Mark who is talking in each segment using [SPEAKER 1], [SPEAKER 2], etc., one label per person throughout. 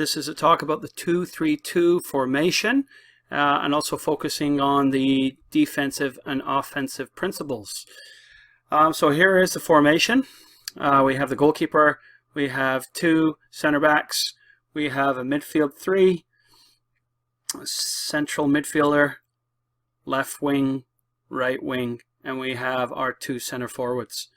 [SPEAKER 1] This is a talk about the 2-3-2 formation and also focusing on the defensive and offensive principles. So here is the formation. We have the goalkeeper, we have two center backs, we have a midfield three, a central midfielder, left wing, right wing, and we have our two center forwards.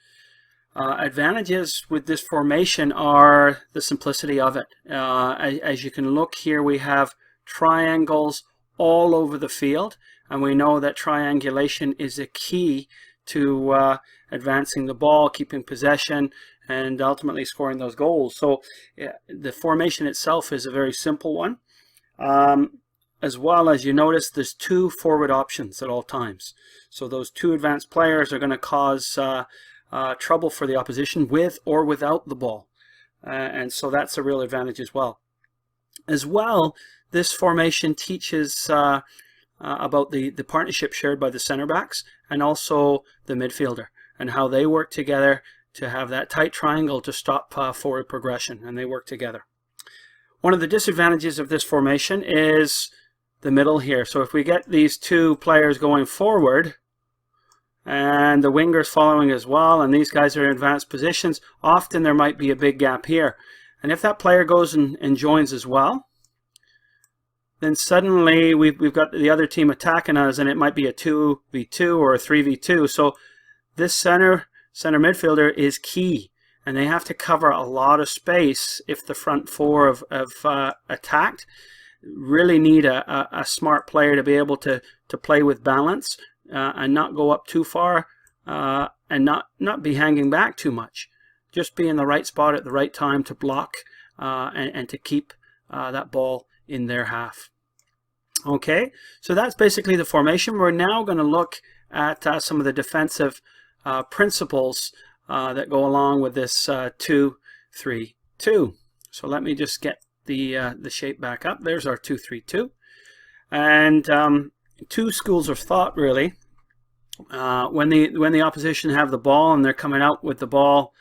[SPEAKER 1] Advantages with this formation are the simplicity of it. As you can look here, we have triangles all over the field, and we know that triangulation is a key to advancing the ball, keeping possession, and ultimately scoring those goals. So the formation itself is a very simple one. As well as you notice, there's two forward options at all times. So those two advanced players are going to cause trouble for the opposition with or without the ball. And so that's a real advantage as well. As well, this formation teaches about the partnership shared by the center backs and also the midfielder and how they work together to have that tight triangle to stop forward progression, and they work together. One of the disadvantages of this formation is the middle here. So if we get these two players going forward and the wingers following as well, and these guys are in advanced positions, often there might be a big gap here. And if that player goes and joins as well, then suddenly we've got the other team attacking us, and it might be a 2v2 or a 3v2. So this center midfielder is key, and they have to cover a lot of space if the front four have attacked. Really need a smart player to be able to play with balance and not go up too far and not be hanging back too much. Just be in the right spot at the right time to block and to keep that ball in their half. Okay, so that's basically the formation. We're now going to look at some of the defensive principles that go along with this 2-3-2. So let me just get the shape back up. There's our 2-3-2, and two schools of thought really. When the opposition have the ball and they're coming out with the ball,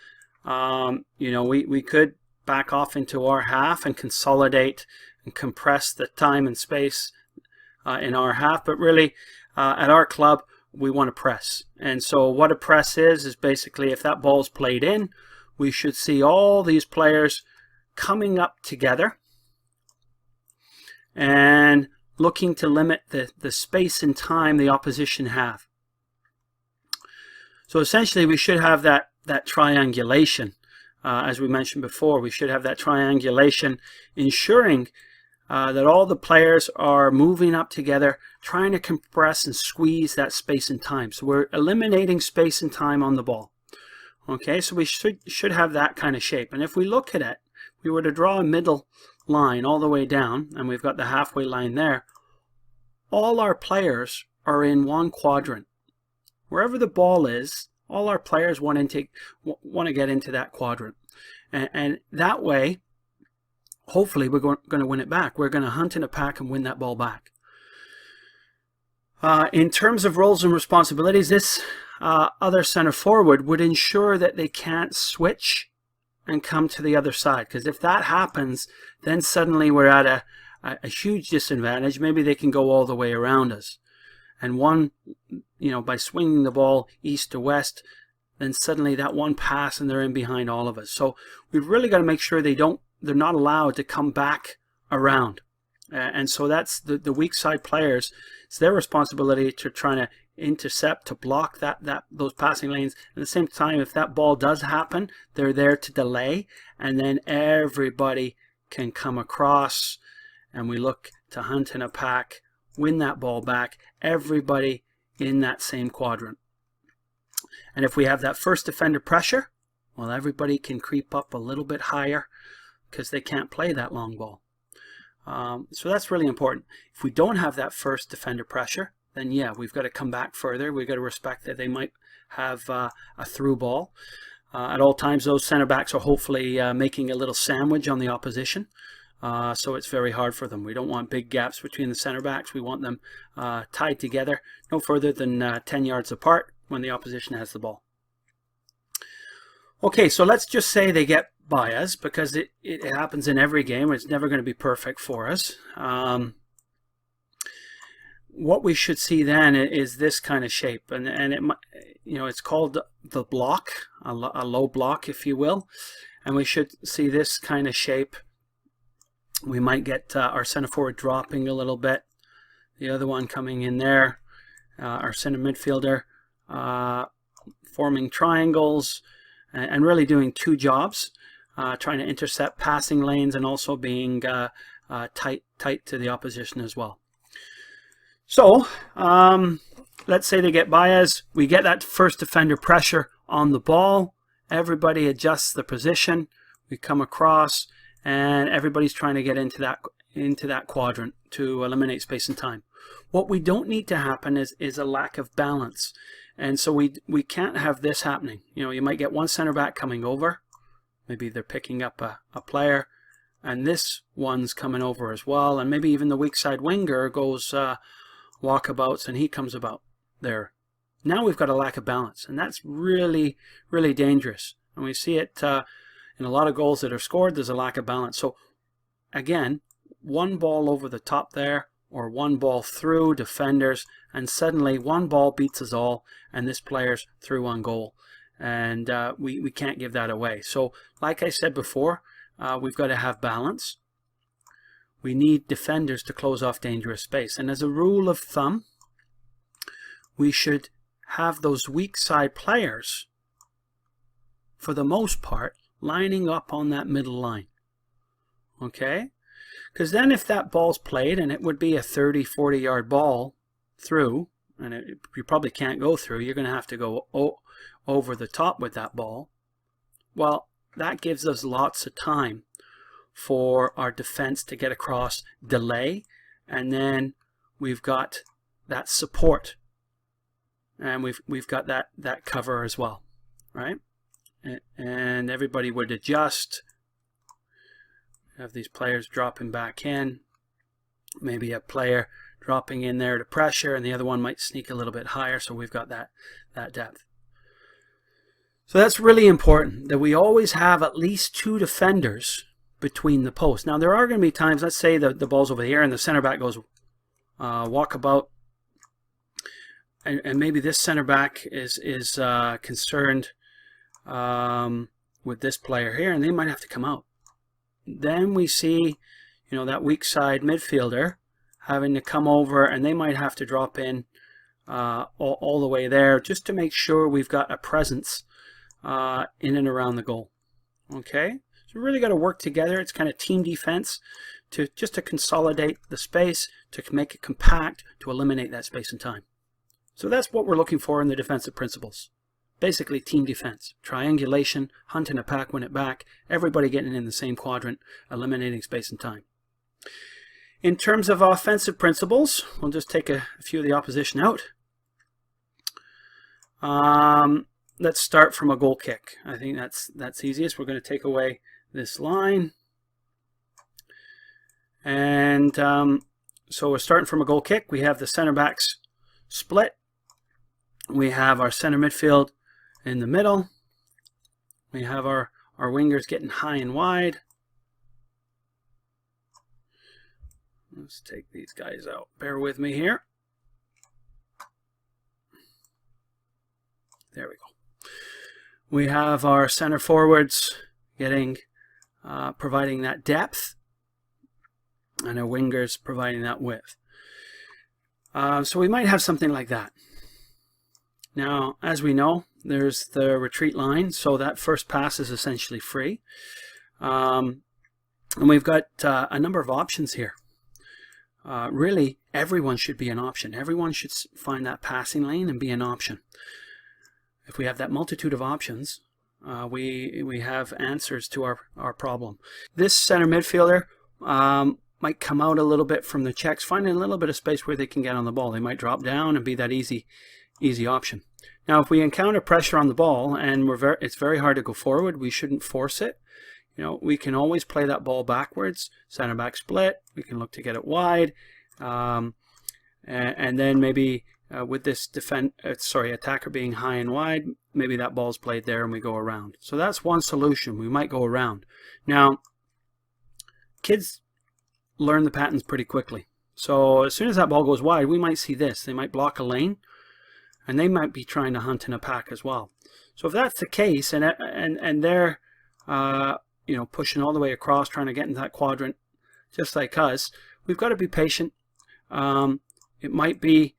[SPEAKER 1] we could back off into our half and consolidate and compress the time and space in our half. But really, at our club, we want to press. And so what a press is basically if that ball's played in, we should see all these players coming up together and looking to limit the space and time the opposition have. So essentially we should have that triangulation. As we mentioned before, we should have that triangulation ensuring that all the players are moving up together, trying to compress and squeeze that space and time. So we're eliminating space and time on the ball. Okay, so we should have that kind of shape. And if we look at it, we were to draw a middle line all the way down, and we've got the halfway line there. All our players are in one quadrant. Wherever the ball is, all our players want to get into that quadrant. And that way, hopefully we're going to win it back. We're going to hunt in a pack and win that ball back. In terms of roles and responsibilities, this other center forward would ensure that they can't switch and come to the other side, because if that happens, then suddenly we're at a huge disadvantage. Maybe they can go all the way around us, and by swinging the ball east to west, then suddenly that one pass and they're in behind all of us. So we've really got to make sure they're not allowed to come back around. And so that's the weak side players. It's their responsibility to try to intercept, to block those passing lanes. At the same time, if that ball does happen, they're there to delay, and then everybody can come across, and we look to hunt in a pack, win that ball back, everybody in that same quadrant. And if we have that first defender pressure, well, everybody can creep up a little bit higher because they can't play that long ball. So that's really important. If we don't have that first defender pressure, then yeah, we've got to come back further. We've got to respect that they might have a through ball. At all times, those center backs are hopefully making a little sandwich on the opposition. So it's very hard for them. We don't want big gaps between the center backs. We want them tied together, no further than 10 yards apart when the opposition has the ball. Okay, so let's just say they get bias because it happens in every game. It's never going to be perfect for us. What we should see then is this kind of shape, and it, you know, it's called the block, a low block, if you will, and we should see this kind of shape. We might get our center forward dropping a little bit, the other one coming in there, our center midfielder forming triangles, and really doing two jobs, trying to intercept passing lanes and also being tight to the opposition as well. So let's say they get bias, we get that first defender pressure on the ball, everybody adjusts the position, we come across, and everybody's trying to get into that quadrant to eliminate space and time. What we don't need to happen is a lack of balance, and so we can't have this happening. You know, you might get one center back coming over, maybe they're picking up a player, and this one's coming over as well, and maybe even the weak side winger goes walkabouts and he comes about there. Now we've got a lack of balance, and that's really, really dangerous, and we see it in a lot of goals that are scored. There's a lack of balance. So again, one ball over the top there, or one ball through defenders, and suddenly one ball beats us all, and this player's through on goal, and we can't give that away. So like I said before, we've got to have balance. We need defenders to close off dangerous space, and as a rule of thumb, we should have those weak side players, for the most part, lining up on that middle line. Okay? Because then if that ball's played, and it would be a 30-40 yard ball through, and you probably can't go through, you're going to have to go over the top with that ball. Well, that gives us lots of time for our defense to get across, delay, and then we've got that support, and we've got that cover as well, right? And everybody would adjust, have these players dropping back in, maybe a player dropping in there to pressure, and the other one might sneak a little bit higher, so we've got that depth. So that's really important, that we always have at least two defenders between the posts. Now there are going to be times, let's say the ball's over here and the center back goes walkabout, and maybe this center back is concerned with this player here, and they might have to come out. Then we see, you know, that weak side midfielder having to come over, and they might have to drop in all the way there, just to make sure we've got a presence in and around the goal. Okay, so we really got to work together. It's kind of team defense, just to consolidate the space, to make it compact, to eliminate that space and time. So that's what we're looking for in the defensive principles. Basically team defense, triangulation, hunt in a pack, win it back, everybody getting in the same quadrant, eliminating space and time. In terms of offensive principles, we'll just take a few of the opposition out. Let's start from a goal kick. I think that's easiest. We're going to take away this line. And so we're starting from a goal kick. We have the center backs split. We have our center midfield in the middle. We have our wingers getting high and wide. Let's take these guys out. Bear with me here. There we go. We have our center forwards getting providing that depth, and our wingers providing that width. So we might have something like that. Now, as we know, there's the retreat line, so that first pass is essentially free. And we've got a number of options here. Really, everyone should be an option. Everyone should find that passing lane and be an option. If we have that multitude of options, we have answers to our problem. This center midfielder might come out a little bit from the checks, finding a little bit of space where they can get on the ball. They might drop down and be that easy option. Now, if we encounter pressure on the ball and it's very hard to go forward, we shouldn't force it. You know, we can always play that ball backwards, center back split. We can look to get it wide, and then maybe with this attacker being high and wide, maybe that ball's played there and we go around. So that's one solution. We might go around. Now, kids learn the patterns pretty quickly. So as soon as that ball goes wide, we might see this. They might block a lane, and they might be trying to hunt in a pack as well. So if that's the case, and they're you know, pushing all the way across, trying to get into that quadrant, just like us, we've got to be patient. It might be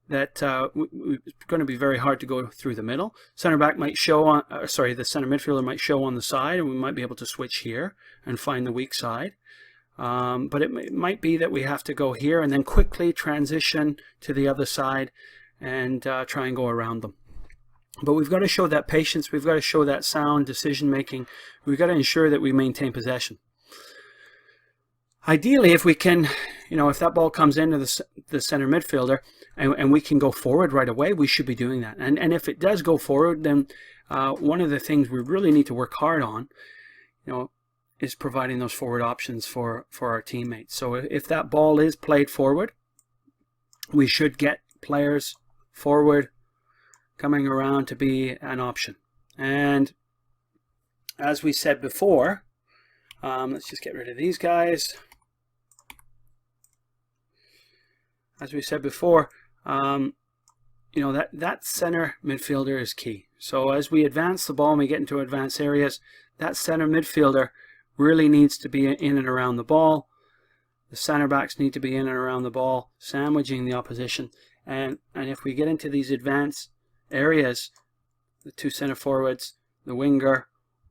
[SPEAKER 1] that it's going to be very hard to go through the middle. Center back might show on, the center midfielder might show on the side, and we might be able to switch here and find the weak side. But it might be that we have to go here and then quickly transition to the other side and try and go around them. But we've got to show that patience. We've got to show that sound decision making. We've got to ensure that we maintain possession. Ideally, if we can, you know, if that ball comes into the center midfielder and we can go forward right away, we should be doing that. And if it does go forward, then one of the things we really need to work hard on, you know, is providing those forward options for our teammates. So if that ball is played forward, we should get players forward coming around to be an option. And as we said before, let's just get rid of these guys. As we said before, you know, that center midfielder is key. So as we advance the ball and we get into advanced areas, that center midfielder really needs to be in and around the ball. The center backs need to be in and around the ball, sandwiching the opposition. And if we get into these advanced areas, the two center forwards, the winger,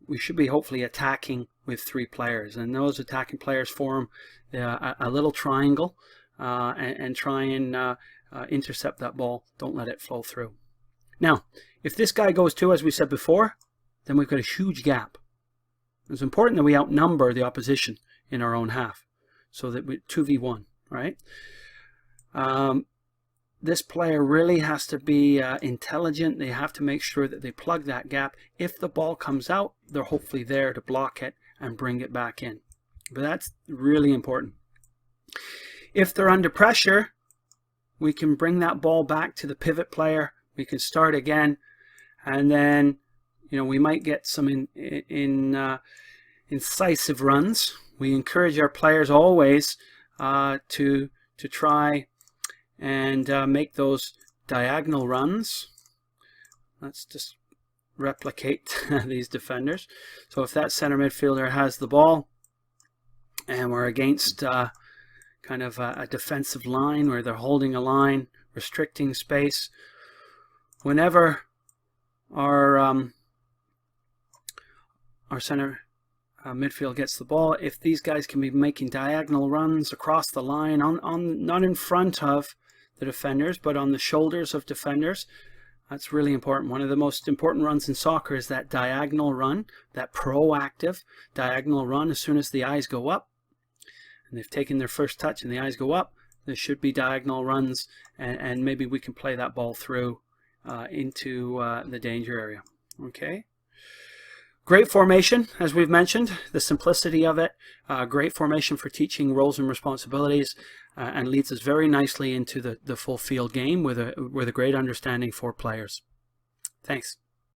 [SPEAKER 1] we should be hopefully attacking with three players. And those attacking players form a little triangle and try and intercept that ball. Don't let it flow through. Now, if this guy goes too, as we said before, then we've got a huge gap. It's important that we outnumber the opposition in our own half, so that we 2v1, right? This player really has to be intelligent. They have to make sure that they plug that gap. If the ball comes out, they're hopefully there to block it and bring it back in. But that's really important. If they're under pressure, we can bring that ball back to the pivot player. We can start again, and then, you know, we might get some incisive runs. We encourage our players always to try and make those diagonal runs. Let's just replicate these defenders. So if that center midfielder has the ball and we're against kind of a defensive line where they're holding a line, restricting space, whenever our center midfield gets the ball, if these guys can be making diagonal runs across the line, on not in front of the defenders, but on the shoulders of defenders, that's really important. One of the most important runs in soccer is that diagonal run, that proactive diagonal run. As soon as the eyes go up, and they've taken their first touch and the eyes go up, there should be diagonal runs, and maybe we can play that ball through into the danger area. Okay. Great formation, as we've mentioned, the simplicity of it, great formation for teaching roles and responsibilities, and leads us very nicely into the full field game with a great understanding for players. Thanks.